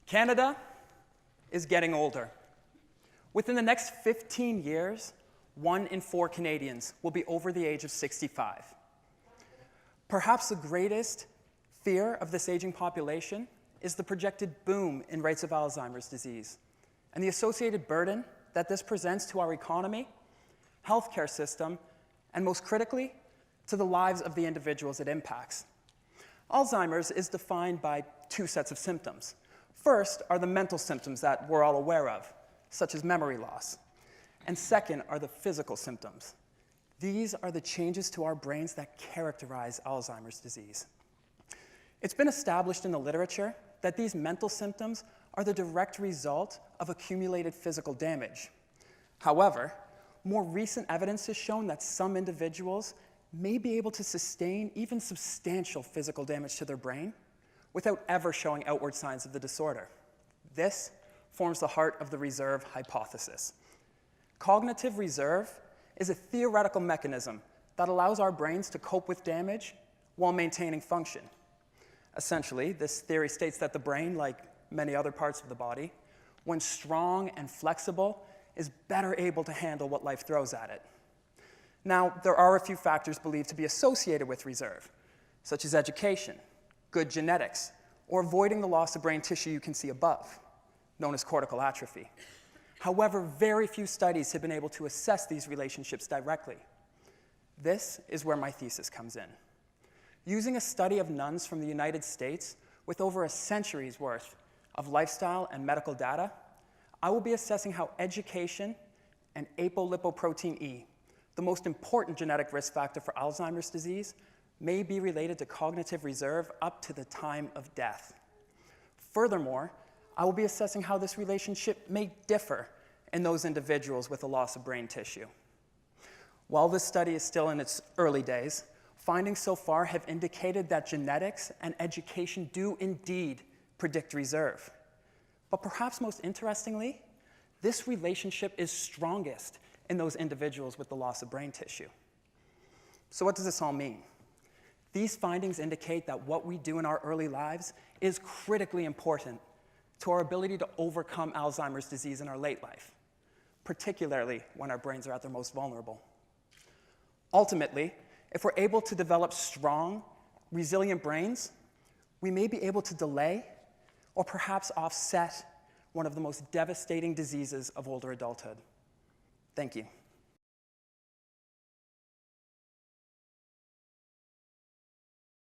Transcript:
Canada is getting older. Within the next 15 years, 1 in 4 Canadians will be over the age of 65. Perhaps the greatest fear of this aging population is the projected boom in rates of Alzheimer's disease and the associated burden that this presents to our economy, healthcare system, and most critically, to the lives of the individuals it impacts. Alzheimer's is defined by 2 sets of symptoms. First are the mental symptoms that we're all aware of, such as memory loss. And second are the physical symptoms. These are the changes to our brains that characterize Alzheimer's disease. It's been established in the literature that these mental symptoms are the direct result of accumulated physical damage. However, more recent evidence has shown that some individuals may be able to sustain even substantial physical damage to their brain without ever showing outward signs of the disorder. This forms the heart of the reserve hypothesis. Cognitive reserve is a theoretical mechanism that allows our brains to cope with damage while maintaining function. Essentially, this theory states that the brain, like many other parts of the body, when strong and flexible, is better able to handle what life throws at it. Now, there are a few factors believed to be associated with reserve, such as education, good genetics, or avoiding the loss of brain tissue you can see above, known as cortical atrophy. However, very few studies have been able to assess these relationships directly. This is where my thesis comes in. Using a study of nuns from the United States with over a century's worth of lifestyle and medical data, I will be assessing how education and apolipoprotein E, the most important genetic risk factor for Alzheimer's disease, may be related to cognitive reserve up to the time of death. Furthermore, I will be assessing how this relationship may differ in those individuals with a loss of brain tissue. While this study is still in its early days, findings so far have indicated that genetics and education do indeed predict reserve. But perhaps most interestingly, this relationship is strongest in those individuals with the loss of brain tissue. So what does this all mean? These findings indicate that what we do in our early lives is critically important to our ability to overcome Alzheimer's disease in our late life, particularly when our brains are at their most vulnerable. Ultimately, if we're able to develop strong, resilient brains, we may be able to delay or perhaps offset one of the most devastating diseases of older adulthood. Thank you.